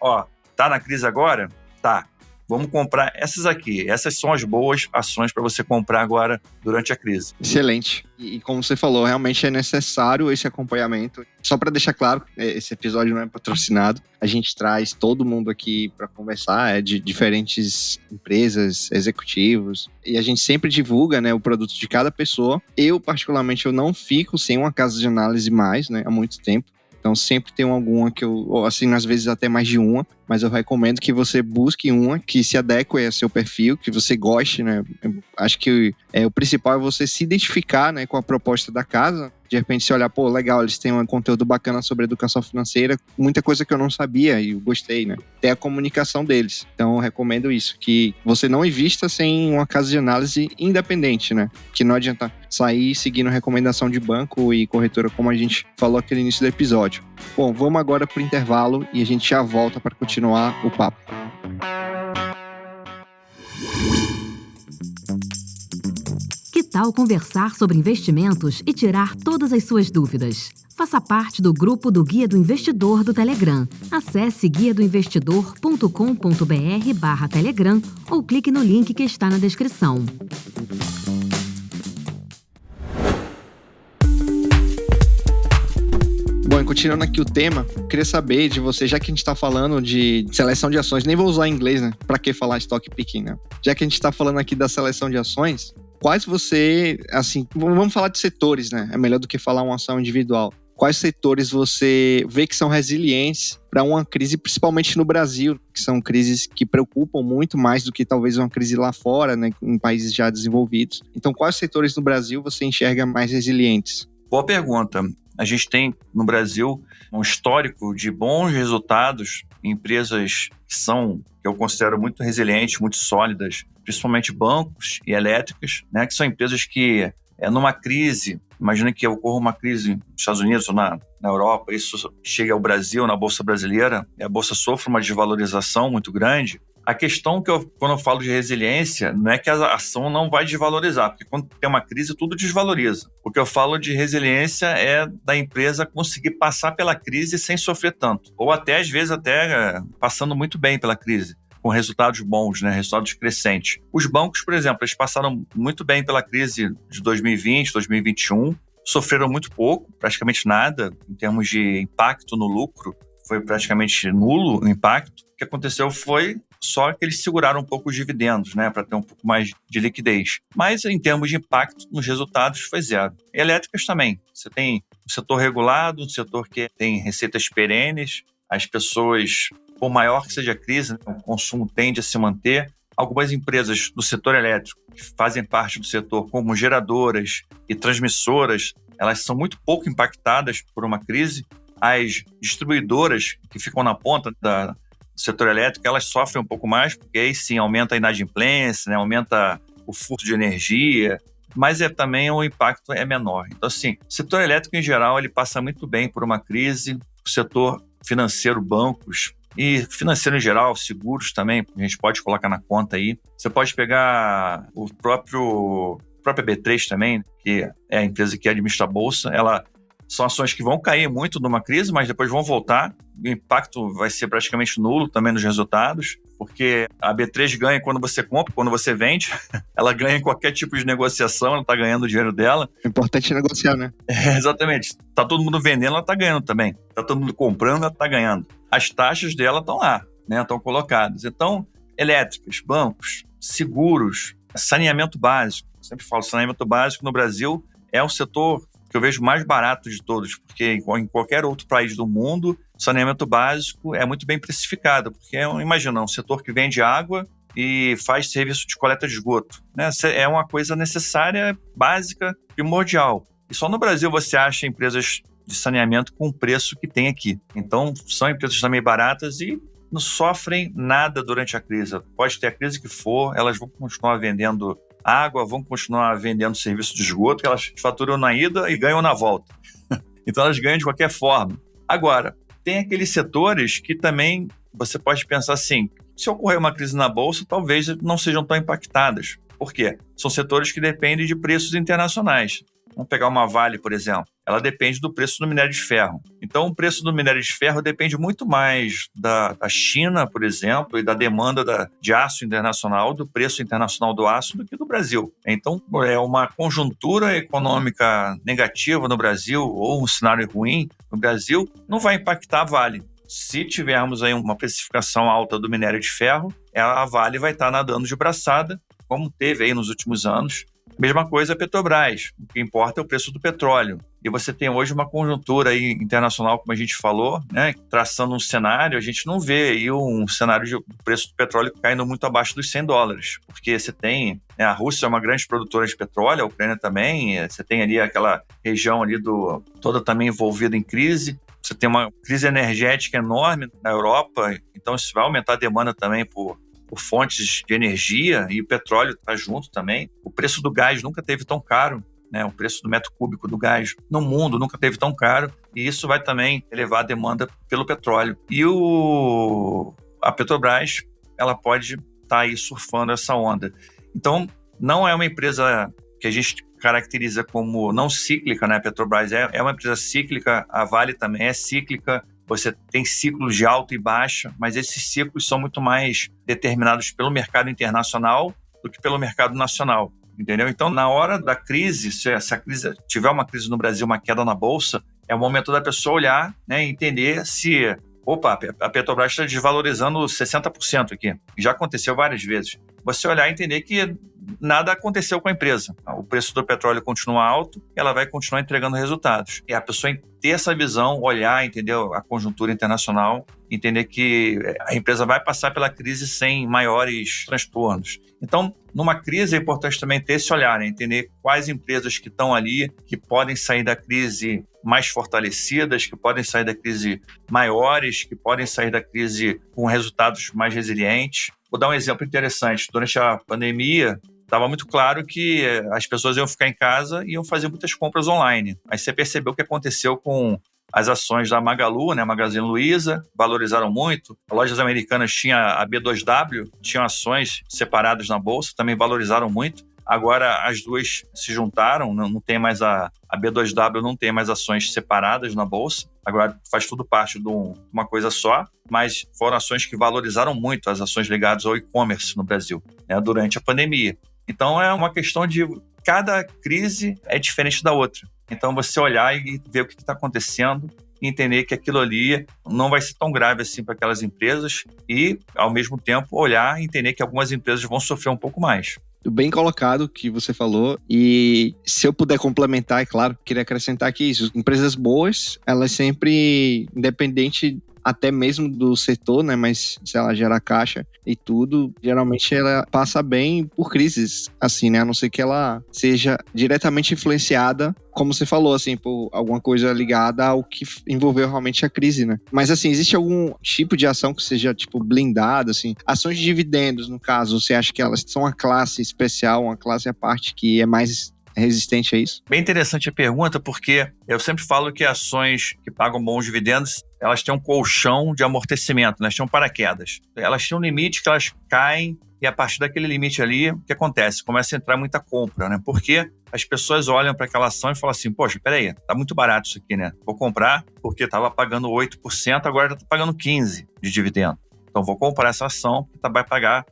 tá na crise agora? Tá. Vamos comprar essas aqui. Essas são as boas ações para você comprar agora durante a crise.
Excelente. E como você falou, realmente é necessário esse acompanhamento. Só para deixar claro, esse episódio não é patrocinado. A gente traz todo mundo aqui para conversar, de diferentes empresas, executivos. E a gente sempre divulga, né, o produto de cada pessoa. Eu, particularmente, eu não fico sem uma casa de análise mais, né, há muito tempo. Então, sempre tem alguma que eu, assim, às vezes até mais de uma, mas eu recomendo que você busque uma que se adeque ao seu perfil, que você goste, né? Eu acho que o principal é você se identificar, né, com a proposta da casa. De repente, você olhar, pô, legal, eles têm um conteúdo bacana sobre educação financeira, muita coisa que eu não sabia e eu gostei, né? Até a comunicação deles. Então, eu recomendo isso, que você não invista sem uma casa de análise independente, né? Que não adianta sair seguindo recomendação de banco e corretora, como a gente falou aqui no início do episódio. Bom, vamos agora para o intervalo e a gente já volta para continuar o papo.
Que tal conversar sobre investimentos e tirar todas as suas dúvidas? Faça parte do grupo do Guia do Investidor do Telegram. Acesse guiadoinvestidor.com.br/Telegram ou clique no link que está na descrição.
Bom, e continuando aqui o tema, queria saber de você, já que a gente está falando de seleção de ações, nem vou usar em inglês, né? Para que falar stock picking, né? Já que a gente está falando aqui da seleção de ações, quais você, assim, vamos falar de setores, né? É melhor do que falar uma ação individual. Quais setores você vê que são resilientes para uma crise, principalmente no Brasil, que são crises que preocupam muito mais do que talvez uma crise lá fora, né, em países já desenvolvidos. Então, quais setores no Brasil você enxerga mais resilientes?
Boa pergunta. A gente tem no Brasil um histórico de bons resultados em empresas que eu considero muito resilientes, muito sólidas, principalmente bancos e elétricas, né, que são empresas que, numa crise, imagina que ocorra uma crise nos Estados Unidos ou na Europa, isso chega ao Brasil, na Bolsa Brasileira, e a Bolsa sofre uma desvalorização muito grande. A questão quando eu falo de resiliência, não é que a ação não vai desvalorizar, porque quando tem uma crise, tudo desvaloriza. O que eu falo de resiliência é da empresa conseguir passar pela crise sem sofrer tanto. Ou até, às vezes, passando muito bem pela crise, com resultados bons, né? Resultados crescentes. Os bancos, por exemplo, eles passaram muito bem pela crise de 2020, 2021, sofreram muito pouco, praticamente nada, em termos de impacto no lucro, foi praticamente nulo o impacto. O que aconteceu foi só que eles seguraram um pouco os dividendos, né, para ter um pouco mais de liquidez. Mas, em termos de impacto nos resultados, foi zero. Elétricas também. Você tem um setor regulado, um setor que tem receitas perenes, as pessoas, por maior que seja a crise, o consumo tende a se manter. Algumas empresas do setor elétrico que fazem parte do setor, como geradoras e transmissoras, elas são muito pouco impactadas por uma crise. As distribuidoras que ficam na ponta do setor elétrico, elas sofrem um pouco mais, porque aí sim aumenta a inadimplência, né? Aumenta o furto de energia, mas também o impacto é menor. Então, assim, o setor elétrico em geral, ele passa muito bem por uma crise. O setor financeiro, bancos, e financeiro em geral, seguros também, a gente pode colocar na conta aí. Você pode pegar o próprio B3 também, que é a empresa que administra a bolsa, são ações que vão cair muito numa crise, mas depois vão voltar. O impacto vai ser praticamente nulo também nos resultados, porque a B3 ganha quando você compra, quando você vende. Ela ganha em qualquer tipo de negociação, ela está ganhando o dinheiro dela.
O importante é negociar, né?
Exatamente. Está todo mundo vendendo, ela está ganhando também. Está todo mundo comprando, ela está ganhando. As taxas dela estão lá, né? Estão colocadas. Então, elétricas, bancos, seguros, saneamento básico. Eu sempre falo, saneamento básico no Brasil é o setor que eu vejo mais barato de todos, porque em qualquer outro país do mundo, o saneamento básico é muito bem precificado, porque imagina, um setor que vende água e faz serviço de coleta de esgoto, né? É uma coisa necessária, básica, primordial. E só no Brasil você acha empresas de saneamento com o preço que tem aqui. Então, são empresas também baratas e não sofrem nada durante a crise. Pode ter a crise que for, elas vão continuar vendendo água, vão continuar vendendo serviço de esgoto, que elas faturam na ida e ganham na volta. Então elas ganham de qualquer forma. Agora, tem aqueles setores que também você pode pensar assim, se ocorrer uma crise na Bolsa, talvez não sejam tão impactadas. Por quê? São setores que dependem de preços internacionais. Vamos pegar uma Vale, por exemplo. Ela depende do preço do minério de ferro. Então, o preço do minério de ferro depende muito mais da China, por exemplo, e da demanda de aço internacional, do preço internacional do aço, do que do Brasil. Então, é uma conjuntura econômica negativa no Brasil ou um cenário ruim no Brasil, não vai impactar a Vale. Se tivermos aí uma precificação alta do minério de ferro, a Vale vai estar nadando de braçada, como teve aí nos últimos anos. Mesma coisa a Petrobras, o que importa é o preço do petróleo. E você tem hoje uma conjuntura aí internacional, como a gente falou, né, traçando um cenário, a gente não vê aí um cenário de preço do petróleo caindo muito abaixo dos $100, porque você tem, né, a Rússia é uma grande produtora de petróleo, a Ucrânia também, você tem ali aquela região ali toda também envolvida em crise, você tem uma crise energética enorme na Europa, então isso vai aumentar a demanda também por fontes de energia, e o petróleo está junto também. O preço do gás nunca teve tão caro, né? O preço do metro cúbico do gás no mundo nunca teve tão caro, e isso vai também elevar a demanda pelo petróleo. E a Petrobras, ela pode estar aí surfando essa onda. Então, não é uma empresa que a gente caracteriza como não cíclica, né? A Petrobras é uma empresa cíclica, a Vale também é cíclica. Você tem ciclos de alta e baixa, mas esses ciclos são muito mais determinados pelo mercado internacional do que pelo mercado nacional, entendeu? Então, na hora da crise, se a crise tiver uma crise no Brasil, uma queda na Bolsa, é o momento da pessoa olhar, né, e entender se, a Petrobras está desvalorizando 60% aqui. Já aconteceu várias vezes. Você olhar e entender que nada aconteceu com a empresa. O preço do petróleo continua alto, ela vai continuar entregando resultados. E a pessoa ter essa visão, olhar, entender a conjuntura internacional, entender que a empresa vai passar pela crise sem maiores transtornos. Então, numa crise é importante também ter esse olhar, né? Entender quais empresas que estão ali, que podem sair da crise mais fortalecidas, que podem sair da crise maiores, que podem sair da crise com resultados mais resilientes. Vou dar um exemplo interessante. Durante a pandemia, estava muito claro que as pessoas iam ficar em casa e iam fazer muitas compras online. Aí você percebeu o que aconteceu com as ações da Magalu, né, Magazine Luiza, valorizaram muito. As lojas americanas tinham a B2W, tinham ações separadas na bolsa, também valorizaram muito. Agora as duas se juntaram, não tem mais a B2W não tem mais ações separadas na bolsa. Agora faz tudo parte de uma coisa só, mas foram ações que valorizaram muito, as ações ligadas ao e-commerce no Brasil, né, durante a pandemia. Então é uma questão de cada crise é diferente da outra. Então você olhar e ver o que está acontecendo e entender que aquilo ali não vai ser tão grave assim para aquelas empresas e, ao mesmo tempo, olhar e entender que algumas empresas vão sofrer um pouco mais.
Bem colocado que você falou, e se eu puder complementar, é claro, queria acrescentar que isso, empresas boas, elas sempre, independente até mesmo do setor, né, mas se ela gera caixa e tudo, geralmente ela passa bem por crises, assim, né, a não ser que ela seja diretamente influenciada, como você falou, assim, por alguma coisa ligada ao que envolveu realmente a crise, né. Mas, assim, existe algum tipo de ação que seja, tipo, blindada, assim, ações de dividendos, no caso, você acha que elas são uma classe especial, uma classe à parte que é mais resistente a isso?
Bem interessante a pergunta, porque eu sempre falo que ações que pagam bons dividendos, elas têm um colchão de amortecimento, né? Elas têm um paraquedas. Elas têm um limite que elas caem e a partir daquele limite ali, o que acontece? Começa a entrar muita compra, né? Porque as pessoas olham para aquela ação e falam assim, poxa, peraí, tá muito barato isso aqui, né? Vou comprar porque estava pagando 8%, agora está pagando 15% de dividendo. Então vou comprar essa ação que vai pagar.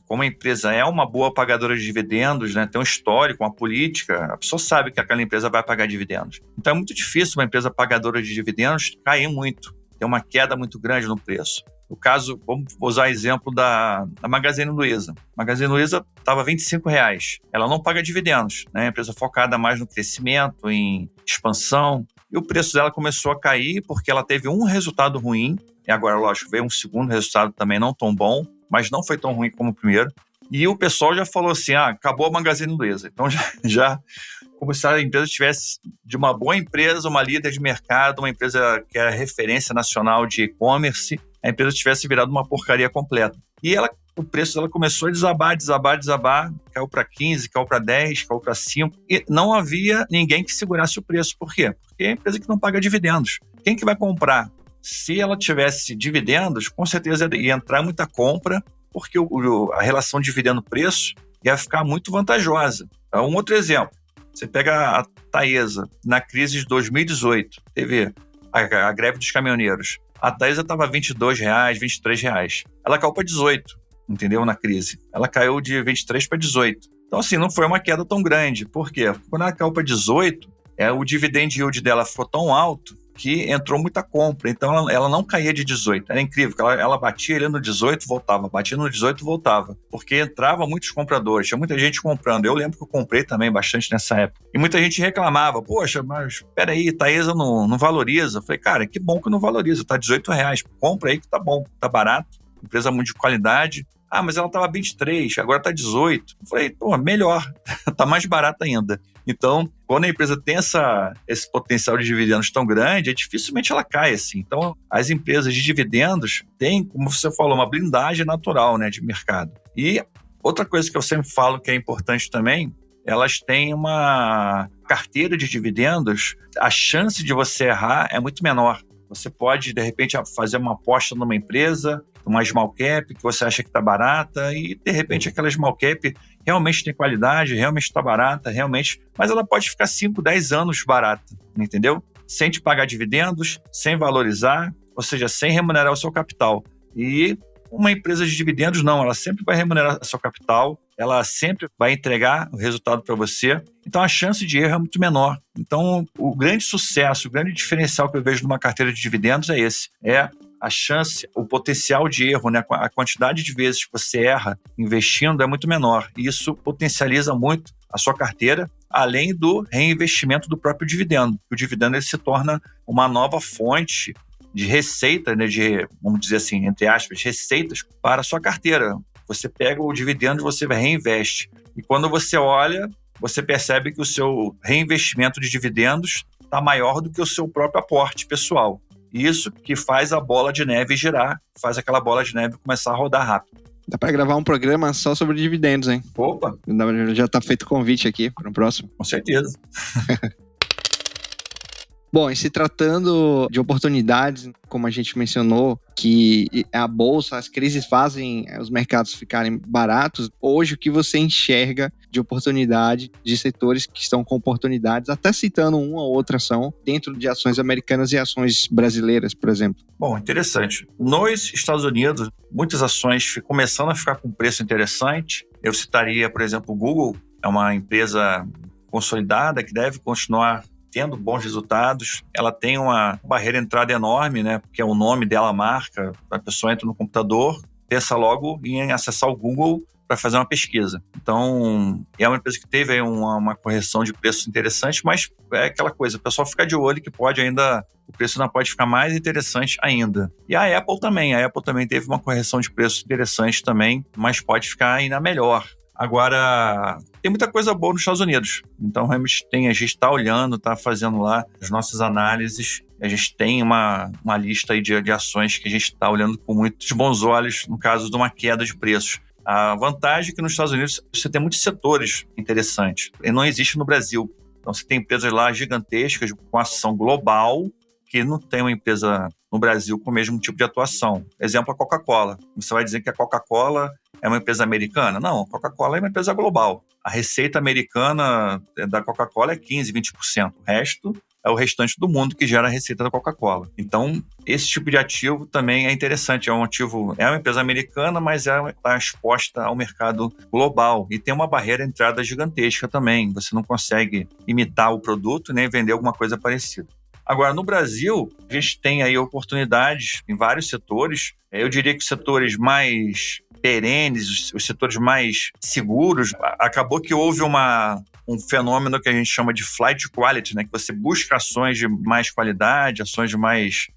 Como a empresa é uma boa pagadora de dividendos, né, tem um histórico, uma política, a pessoa sabe que aquela empresa vai pagar dividendos. Então é muito difícil uma empresa pagadora de dividendos cair muito, ter uma queda muito grande no preço. No caso, vamos usar o exemplo da Magazine Luiza. A Magazine Luiza estava R$25. Ela não paga dividendos, né? É uma empresa focada mais no crescimento, em expansão. E o preço dela começou a cair porque ela teve um resultado ruim. E agora, lógico, veio um segundo resultado também não tão bom, mas não foi tão ruim como o primeiro. E o pessoal já falou assim, acabou a Magazine Luiza. Então já como se a empresa tivesse de uma boa empresa, uma líder de mercado, uma empresa que é referência nacional de e-commerce, a empresa tivesse virado uma porcaria completa. E o preço dela começou a desabar, caiu para 15, caiu para 10, caiu para 5, e não havia ninguém que segurasse o preço. Por quê? Porque é a empresa que não paga dividendos. Quem que vai comprar? Se ela tivesse dividendos, com certeza ia entrar muita compra, porque a relação dividendo-preço ia ficar muito vantajosa. Então, um outro exemplo, você pega a Taesa, na crise de 2018, teve a greve dos caminhoneiros. A Taesa estava R$22, R$23. Ela caiu para 18, entendeu? Na crise. Ela caiu de 23 para 18. Então, assim, não foi uma queda tão grande. Por quê? Quando ela caiu para 18, o dividend yield dela ficou tão alto que entrou muita compra. Então, ela não caía de 18. Era incrível, ela batia ali no 18, voltava. Batia no 18, voltava. Porque entrava muitos compradores. Tinha muita gente comprando. Eu lembro que eu comprei também bastante nessa época. E muita gente reclamava. Poxa, mas peraí, Taesa não valoriza. Eu falei, cara, que bom que não valoriza. Tá R$18. Compra aí que tá bom. Tá barato. Empresa muito de qualidade. Ah, mas ela estava 23, agora está 18. Eu falei, pô, melhor, está mais barato ainda. Então, quando a empresa tem esse potencial de dividendos tão grande, dificilmente ela cai assim. Então, as empresas de dividendos têm, como você falou, uma blindagem natural, né, de mercado. E outra coisa que eu sempre falo que é importante também, elas têm uma carteira de dividendos, a chance de você errar é muito menor. Você pode, de repente, fazer uma aposta numa empresa, uma small cap, que você acha que está barata, e, de repente, aquela small cap realmente tem qualidade, realmente está barata, realmente, mas ela pode ficar 5, 10 anos barata, entendeu? Sem te pagar dividendos, sem valorizar, ou seja, sem remunerar o seu capital. E uma empresa de dividendos, não, ela sempre vai remunerar o seu capital, ela sempre vai entregar o resultado para você, então a chance de erro é muito menor. Então, o grande sucesso, o grande diferencial que eu vejo numa carteira de dividendos é esse, a chance, o potencial de erro, né? A quantidade de vezes que você erra investindo é muito menor. E isso potencializa muito a sua carteira, além do reinvestimento do próprio dividendo. O dividendo ele se torna uma nova fonte de receita, né? Vamos dizer assim, entre aspas, receitas para a sua carteira. Você pega o dividendo e você reinveste. E quando você olha, você percebe que o seu reinvestimento de dividendos está maior do que o seu próprio aporte pessoal. Isso que faz a bola de neve girar, faz aquela bola de neve começar a rodar rápido.
Dá para gravar um programa só sobre dividendos, hein?
Opa!
Já tá feito o convite aqui para o próximo.
Com certeza.
Bom, e se tratando de oportunidades, como a gente mencionou, que a bolsa, as crises fazem os mercados ficarem baratos, hoje o que você enxerga de oportunidade de setores que estão com oportunidades, até citando uma ou outra ação, dentro de ações americanas e ações brasileiras, por exemplo?
Bom, interessante. Nos Estados Unidos, muitas ações começando a ficar com preço interessante. Eu citaria, por exemplo, o Google, é uma empresa consolidada que deve continuar tendo bons resultados. Ela tem uma barreira de entrada enorme, né? Porque é o nome dela, a marca. A pessoa entra no computador, pensa logo em acessar o Google para fazer uma pesquisa. Então, é uma empresa que teve aí uma correção de preço interessante, mas é aquela coisa, o pessoal fica de olho que o preço ainda pode ficar mais interessante ainda. E a Apple também teve uma correção de preço interessante também, mas pode ficar ainda melhor. Agora, tem muita coisa boa nos Estados Unidos. Então, a gente está olhando, está fazendo lá as nossas análises. A gente tem uma lista aí de ações que a gente está olhando com muitos bons olhos no caso de uma queda de preços. A vantagem é que nos Estados Unidos você tem muitos setores interessantes. E não existe no Brasil. Então, você tem empresas lá gigantescas com ação global que não tem uma empresa no Brasil com o mesmo tipo de atuação. Exemplo, a Coca-Cola. Você vai dizer que a Coca-Cola é uma empresa americana? Não, a Coca-Cola é uma empresa global. A receita americana da Coca-Cola é 15%, 20%. O resto é o restante do mundo que gera a receita da Coca-Cola. Então, esse tipo de ativo também é interessante. É uma empresa americana, mas está exposta ao mercado global. E tem uma barreira de entrada gigantesca também. Você não consegue imitar o produto nem vender alguma coisa parecida. Agora, no Brasil, a gente tem aí oportunidades em vários setores. Eu diria que os setores mais perenes, os setores mais seguros, acabou que houve um fenômeno que a gente chama de flight quality, né? Que você busca ações de mais qualidade, ações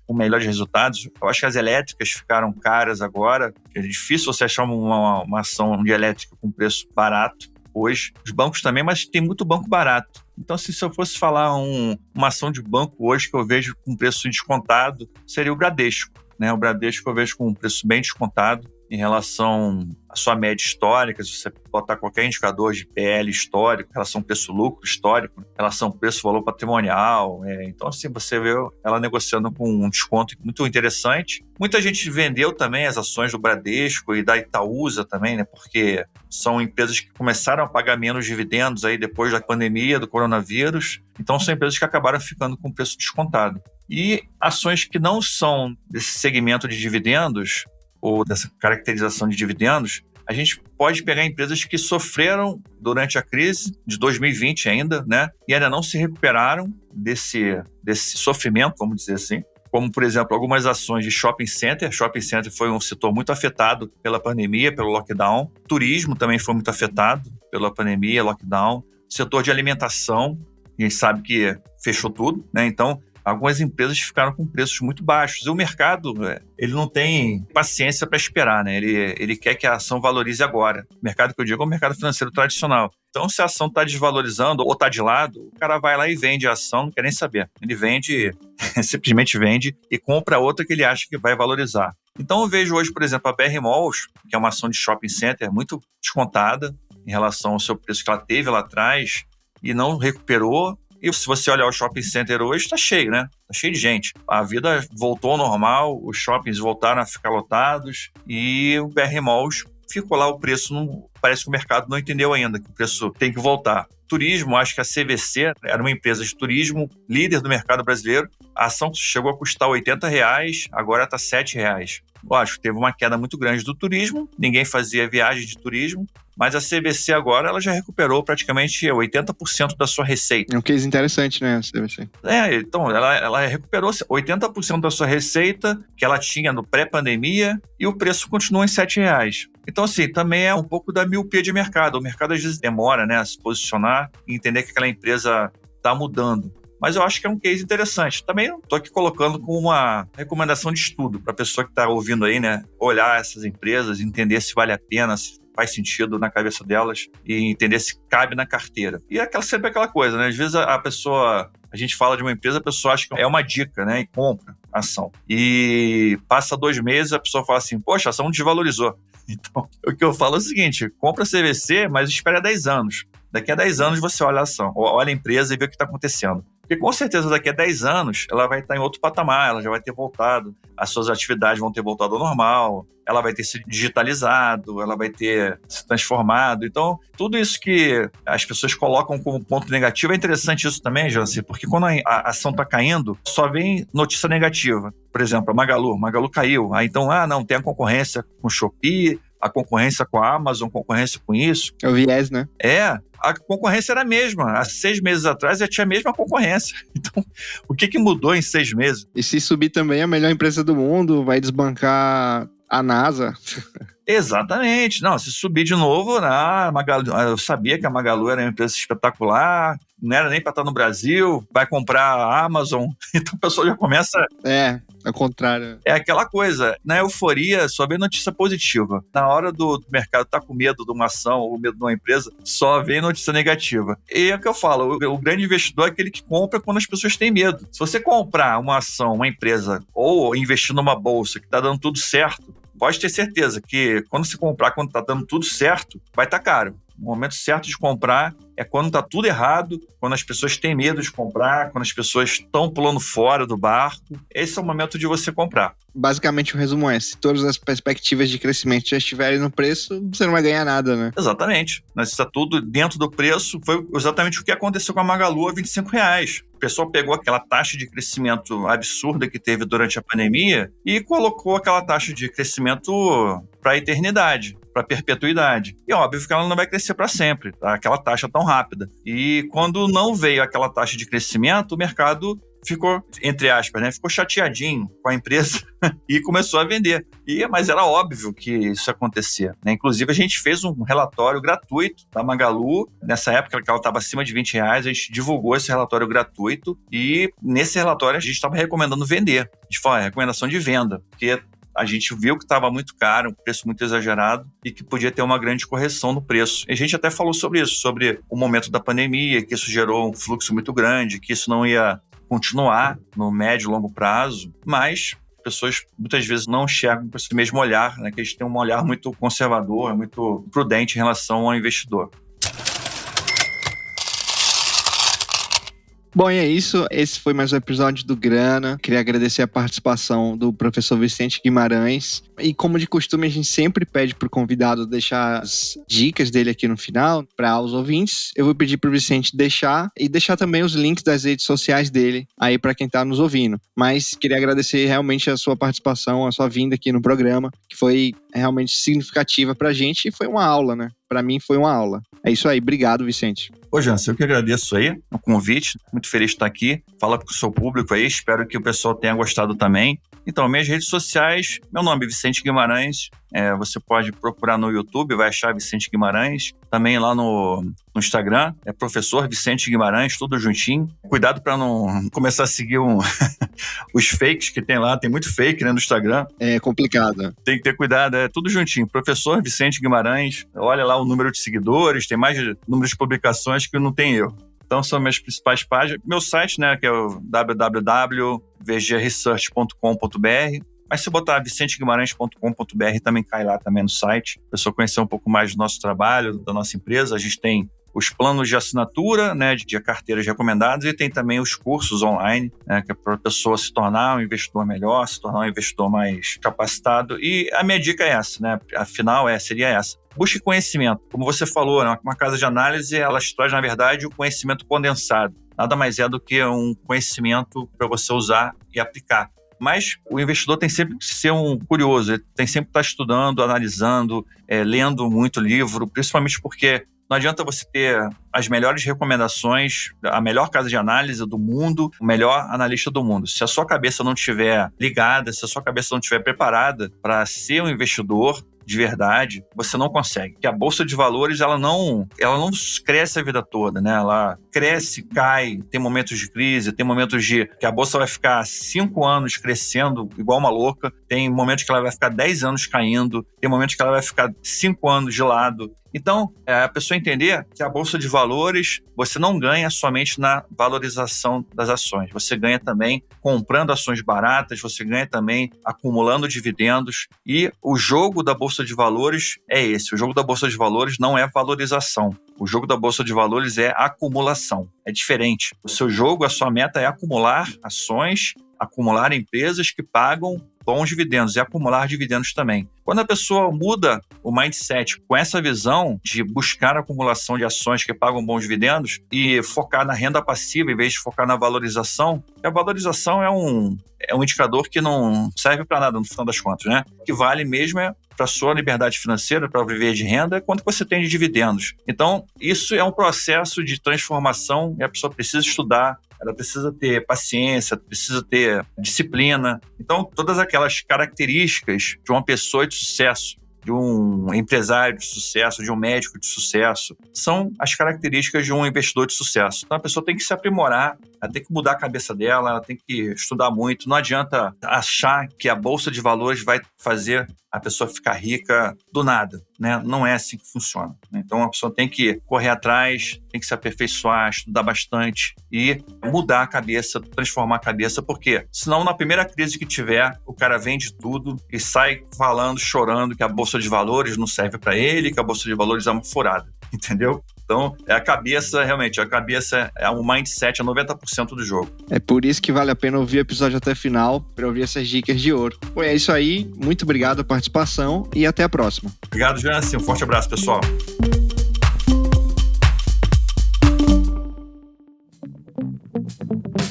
com melhores resultados. Eu acho que as elétricas ficaram caras agora, é difícil você achar uma ação de elétrica com preço barato hoje. Os bancos também, mas tem muito banco barato. Então, se eu fosse falar uma ação de banco hoje que eu vejo com preço descontado, seria o Bradesco. né? O Bradesco eu vejo com um preço bem descontado em relação à sua média histórica. Se você botar qualquer indicador de PL histórico, relação preço-lucro histórico, relação preço-valor patrimonial. Então, assim, você vê ela negociando com um desconto muito interessante. Muita gente vendeu também as ações do Bradesco e da Itaúsa também, né? Porque são empresas que começaram a pagar menos dividendos aí depois da pandemia, do coronavírus. Então, são empresas que acabaram ficando com preço descontado. E ações que não são desse segmento de dividendos, ou dessa caracterização de dividendos, a gente pode pegar empresas que sofreram durante a crise de 2020 ainda, né? E ainda não se recuperaram desse sofrimento, vamos dizer assim. Como, por exemplo, algumas ações de shopping center. Shopping center foi um setor muito afetado pela pandemia, pelo lockdown. Turismo também foi muito afetado pela pandemia, lockdown. Setor de alimentação, a gente sabe que fechou tudo, né? Então, algumas empresas ficaram com preços muito baixos. E o mercado, ele não tem paciência para esperar, né? Ele quer que a ação valorize agora. O mercado que eu digo é o mercado financeiro tradicional. Então, se a ação está desvalorizando ou está de lado, o cara vai lá e vende a ação, não quer nem saber. Ele vende, simplesmente vende e compra outra que ele acha que vai valorizar. Então, eu vejo hoje, por exemplo, a BR Malls, que é uma ação de shopping center muito descontada em relação ao seu preço que ela teve lá atrás e não recuperou. E se você olhar o shopping center hoje, está cheio, né? Está cheio de gente. A vida voltou ao normal, os shoppings voltaram a ficar lotados e o BR Malls ficou lá, o preço não... Parece que o mercado não entendeu ainda que o preço tem que voltar. Turismo, acho que a CVC era uma empresa de turismo, líder do mercado brasileiro. A ação chegou a custar R$80, agora está R$7. Lógico, teve uma queda muito grande do turismo, ninguém fazia viagem de turismo, mas a CVC agora ela já recuperou praticamente 80% da sua receita.
É um case interessante, né, a CVC?
Então ela recuperou 80% da sua receita que ela tinha no pré-pandemia e o preço continua em R$7. Então, assim, também é um pouco da miopia de mercado. O mercado às vezes demora, né, a se posicionar e entender que aquela empresa está mudando. Mas eu acho que é um case interessante. Também estou aqui colocando como uma recomendação de estudo para a pessoa que está ouvindo aí, né? Olhar essas empresas, entender se vale a pena, se faz sentido na cabeça delas e entender se cabe na carteira. E sempre aquela coisa, né? Às vezes a gente fala de uma empresa, a pessoa acha que é uma dica, né? E compra a ação. E passa 2 meses, a pessoa fala assim, poxa, a ação desvalorizou. Então, o que eu falo é o seguinte, compra a CVC, mas espera 10 anos. Daqui a 10 anos você olha a ação, olha a empresa e vê o que está acontecendo. Porque com certeza daqui a 10 anos ela vai estar em outro patamar, ela já vai ter voltado, as suas atividades vão ter voltado ao normal, ela vai ter se digitalizado, ela vai ter se transformado. Então, tudo isso que as pessoas colocam como ponto negativo, é interessante isso também, Janci, porque quando a ação está caindo, só vem notícia negativa. Por exemplo, a Magalu caiu. Aí então, não, tem a concorrência com o Shopee, a concorrência com a Amazon, concorrência com isso.
É o viés, né?
A concorrência era a mesma. Há 6 meses atrás já tinha a mesma concorrência. Então, o que mudou em 6 meses?
E se subir também, a melhor empresa do mundo vai desbancar a NASA.
Exatamente. Não, se subir de novo, Magalu, eu sabia que a Magalu era uma empresa espetacular, não era nem para estar no Brasil, vai comprar a Amazon. Então, a pessoa já começa...
Ao contrário.
É aquela coisa, na euforia só vem notícia positiva. Na hora do mercado estar com medo de uma ação ou medo de uma empresa, só vem notícia negativa. E é o que eu falo, o grande investidor é aquele que compra quando as pessoas têm medo. Se você comprar uma ação, uma empresa, ou investir numa bolsa que está dando tudo certo, pode ter certeza que quando você comprar, quando está dando tudo certo, vai estar caro. O momento certo de comprar é quando está tudo errado, quando as pessoas têm medo de comprar, quando as pessoas estão pulando fora do barco. Esse é o momento de você comprar.
Basicamente, o resumo é, se todas as perspectivas de crescimento já estiverem no preço, você não vai ganhar nada, né?
Exatamente. Mas está tudo dentro do preço. Foi exatamente o que aconteceu com a Magalu a R$25. O pessoal pegou aquela taxa de crescimento absurda que teve durante a pandemia e colocou aquela taxa de crescimento para a eternidade, para a perpetuidade. E óbvio que ela não vai crescer para sempre, tá? Aquela taxa tão rápida. E quando não veio aquela taxa de crescimento, o mercado ficou, entre aspas, né? Ficou chateadinho com a empresa e começou a vender. Mas era óbvio que isso acontecia, né? Inclusive, a gente fez um relatório gratuito da Magalu. Nessa época que ela estava acima de R$20, a gente divulgou esse relatório gratuito e nesse relatório a gente estava recomendando vender. A gente falou, recomendação de venda, porque a gente viu que estava muito caro, um preço muito exagerado e que podia ter uma grande correção no preço. E a gente até falou sobre isso, sobre o momento da pandemia, que isso gerou um fluxo muito grande, que isso não ia continuar no médio e longo prazo, mas pessoas muitas vezes não enxergam com esse mesmo olhar, né? Que eles têm um olhar muito conservador, muito prudente em relação ao investidor.
Bom, e é isso. Esse foi mais um episódio do Grana. Queria agradecer a participação do professor Vicente Guimarães. E como de costume, a gente sempre pede para o convidado deixar as dicas dele aqui no final para os ouvintes. Eu vou pedir para o Vicente deixar também os links das redes sociais dele aí para quem está nos ouvindo. Mas queria agradecer realmente a sua participação, a sua vinda aqui no programa, que foi realmente significativa para a gente e foi uma aula, né? Para mim foi uma aula. É isso aí. Obrigado, Vicente.
Ô, Jansen, eu que agradeço aí o convite. Muito feliz de estar aqui. Fala para o seu público aí. Espero que o pessoal tenha gostado também. Então, minhas redes sociais, meu nome é Vicente Guimarães. Você pode procurar no YouTube, vai achar Vicente Guimarães. Também lá no Instagram, é professor Vicente Guimarães, tudo juntinho. Cuidado para não começar a seguir os fakes que tem lá. Tem muito fake, né, no Instagram.
É complicado.
Tem que ter cuidado, é tudo juntinho. Professor Vicente Guimarães, olha lá o número de seguidores, tem mais número de publicações que não tem erro. Então, são minhas principais páginas. Meu site, né, que é o www.vgresearch.com.br. Mas se botar vicenteguimarães.com.br também cai lá também no site. A pessoa conhecer um pouco mais do nosso trabalho, da nossa empresa. A gente tem os planos de assinatura, né, de carteiras recomendadas, e tem também os cursos online, né, que é para a pessoa se tornar um investidor melhor, se tornar um investidor mais capacitado. E a minha dica é essa, né? Afinal, seria essa. Busque conhecimento. Como você falou, né, uma casa de análise, ela traz, na verdade, o conhecimento condensado. Nada mais é do que um conhecimento para você usar e aplicar. Mas o investidor tem sempre que ser um curioso, ele tem sempre que estar estudando, analisando, lendo muito livro, principalmente porque não adianta você ter as melhores recomendações, a melhor casa de análise do mundo, o melhor analista do mundo. Se a sua cabeça não estiver ligada, se a sua cabeça não estiver preparada para ser um investidor de verdade, você não consegue. Porque a Bolsa de Valores, ela não cresce a vida toda, né? Ela cresce, cai, tem momentos de crise, tem momentos que a Bolsa vai ficar 5 anos crescendo igual uma louca, tem momentos que ela vai ficar 10 anos caindo, tem momentos que ela vai ficar 5 anos de lado. Então, a pessoa entender que a Bolsa de Valores, você não ganha somente na valorização das ações. Você ganha também comprando ações baratas, você ganha também acumulando dividendos. E o jogo da Bolsa de Valores é esse. O jogo da Bolsa de Valores não é valorização. O jogo da Bolsa de Valores é acumulação. É diferente. O seu jogo, a sua meta é acumular ações, acumular empresas que pagam bons dividendos e acumular dividendos também. Quando a pessoa muda o mindset com essa visão de buscar a acumulação de ações que pagam bons dividendos e focar na renda passiva em vez de focar na valorização, a valorização é um indicador que não serve para nada no final das contas, né? O que vale mesmo é para a sua liberdade financeira, para viver de renda, quanto você tem de dividendos. Então, isso é um processo de transformação e a pessoa precisa estudar, ela precisa ter paciência, precisa ter disciplina. Então, todas aquelas características de uma pessoa de sucesso, de um empresário de sucesso, de um médico de sucesso, são as características de um investidor de sucesso. Então, a pessoa tem que se aprimorar, ela tem que mudar a cabeça dela, ela tem que estudar muito. Não adianta achar que a Bolsa de Valores vai fazer a pessoa ficar rica do nada, né? Não é assim que funciona. Então, a pessoa tem que correr atrás, tem que se aperfeiçoar, estudar bastante e mudar a cabeça, transformar a cabeça, porque senão, na primeira crise que tiver, o cara vende tudo e sai falando, chorando que a Bolsa de Valores não serve para ele, que a Bolsa de Valores é uma furada, entendeu? Então, a cabeça é um mindset, é 90% do jogo.
É por isso que vale a pena ouvir o episódio até o final, para ouvir essas dicas de ouro. Bom, é isso aí, muito obrigado pela participação e até a próxima.
Obrigado, Jansen, um forte abraço, pessoal.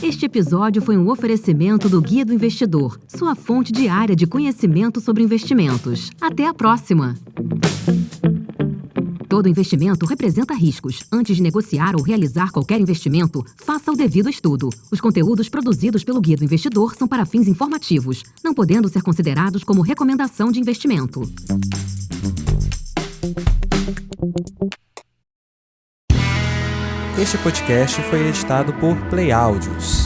Este episódio foi um oferecimento do Guia do Investidor, sua fonte diária de conhecimento sobre investimentos. Até a próxima! Todo investimento representa riscos. Antes de negociar ou realizar qualquer investimento, faça o devido estudo. Os conteúdos produzidos pelo Guia do Investidor são para fins informativos, não podendo ser considerados como recomendação de investimento.
Este podcast foi editado por Play Áudios.